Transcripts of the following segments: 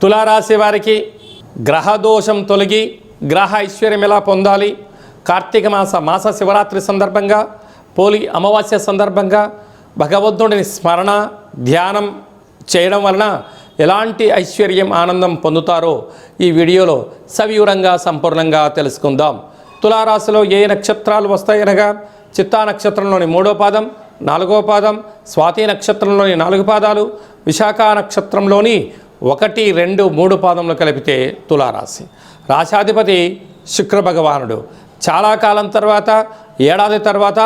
తులారాశి వారికి గ్రహదోషం తొలగి గ్రహ ఐశ్వర్యం ఎలా పొందాలి, కార్తీక మాస శివరాత్రి సందర్భంగా, పోలి అమావాస్య సందర్భంగా భగవంతుడిని స్మరణ ధ్యానం చేయడం వలన ఎలాంటి ఐశ్వర్యం ఆనందం పొందుతారో ఈ వీడియోలో సవివరంగా సంపూర్ణంగా తెలుసుకుందాం. తులారాశిలో ఏ నక్షత్రాలు వస్తాయనగా చిత్తా నక్షత్రంలోని 3వ పాదం, 4వ పాదం, స్వాతి నక్షత్రంలోని 4 పాదాలు, విశాఖ నక్షత్రంలోని 1, 2, 3 పాదంలో కలిపితే తులారాశి. రాశాధిపతి శుక్ర భగవానుడు. చాలా కాలం తర్వాత, ఏడాది తర్వాత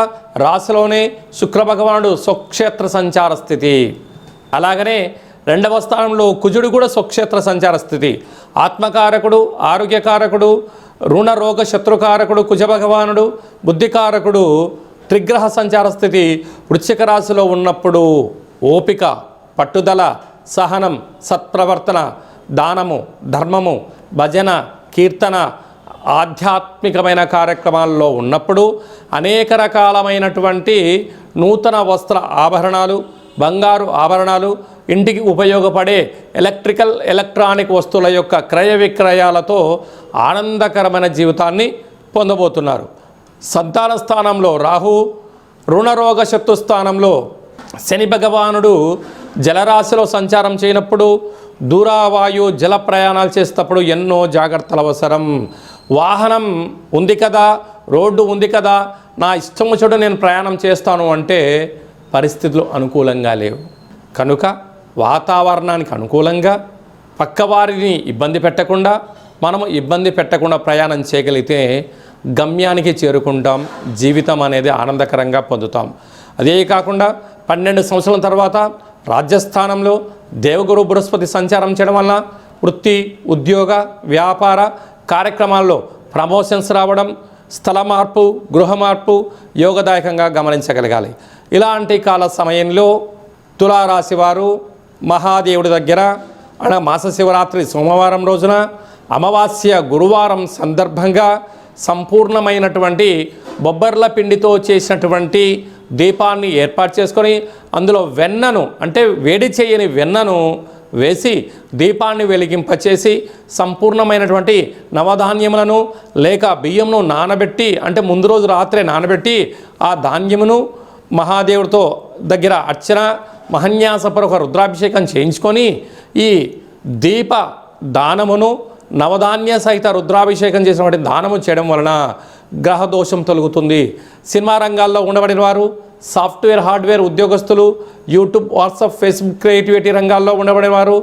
రాశిలోనే శుక్ర భగవానుడు స్వక్షేత్ర సంచార స్థితి. అలాగనే 2వ స్థానంలో కుజుడు కూడా స్వక్షేత్ర సంచార స్థితి. ఆత్మకారకుడు, ఆరోగ్యకారకుడు, రుణ రోగ శత్రుకారకుడు కుజ భగవానుడు, బుద్ధికారకుడు త్రిగ్రహ సంచార స్థితి. వృశ్చిక రాశిలో ఉన్నప్పుడు ఓపిక, పట్టుదల, సహనం, సత్ప్రవర్తన, దానము, ధర్మము, భజన, కీర్తన, ఆధ్యాత్మికమైన కార్యక్రమాల్లో ఉన్నప్పుడు అనేక రకాలమైనటువంటి నూతన వస్త్ర ఆభరణాలు, బంగారు ఆభరణాలు, ఇంటికి ఉపయోగపడే ఎలక్ట్రానిక్ వస్తువుల యొక్క క్రయ విక్రయాలతో ఆనందకరమైన జీవితాన్ని పొందబోతున్నారు. సంతాన స్థానంలో రాహు, రుణరోగ శత్రు స్థానంలో శని భగవానుడు జలరాశిలో సంచారం చేయనప్పుడు, దూరావాయు జల ప్రయాణాలు చేసేటప్పుడు ఎన్నో జాగ్రత్తలు అవసరం. వాహనం ఉంది కదా, రోడ్డు ఉంది కదా, నా ఇష్టం వచ్చేటప్పుడు నేను ప్రయాణం చేస్తాను అంటే పరిస్థితులు అనుకూలంగా లేవు. కనుక వాతావరణానికి అనుకూలంగా, పక్కవారిని ఇబ్బంది పెట్టకుండా, మనము ఇబ్బంది పెట్టకుండా ప్రయాణం చేయగలిగితే గమ్యానికి చేరుకుంటాం. జీవితం అనేది ఆనందకరంగా పొందుతాం. అదే కాకుండా 12 సంవత్సరాల తర్వాత రాజ్యస్థానంలో దేవగురు బృహస్పతి సంచారం చేయడం వల్ల వృత్తి, ఉద్యోగ, వ్యాపార కార్యక్రమాల్లో ప్రమోషన్స్ రావడం, స్థల మార్పు, గృహ మార్పు యోగదాయకంగా గమనించగలగాలి. ఇలాంటి కాల సమయంలో తులారాశి వారు మహాదేవుడి దగ్గర మాస శివరాత్రి సోమవారం రోజున, అమావాస్య గురువారం సందర్భంగా సంపూర్ణమైనటువంటి బొబ్బర్ల పిండితో చేసినటువంటి దీపాన్ని ఏర్పాటు చేసుకొని అందులో వెన్నను, అంటే వేడి చేయని వెన్నను వేసి దీపాన్ని వెలిగింపచేసి సంపూర్ణమైనటువంటి నవధాన్యములను లేక బియ్యంను నానబెట్టి, అంటే ముందు రోజు రాత్రే నానబెట్టి ఆ ధాన్యమును మహాదేవుడితో దగ్గర అర్చన మహన్యాసపూర్వక రుద్రాభిషేకం చేయించుకొని ఈ దీప దానమును నవధాన్య సహిత రుద్రాభిషేకం చేసినటువంటి దానము చేయడం వలన గ్రహదోషం తొలగుతుంది. సినిమా రంగాల్లో ఉండబడిన వారు, సాఫ్ట్వేర్ హార్డ్వేర్ ఉద్యోగస్తులు, యూట్యూబ్, వాట్సాప్, ఫేస్బుక్ క్రియేటివిటీ రంగాల్లో ఉండబడిన వారు,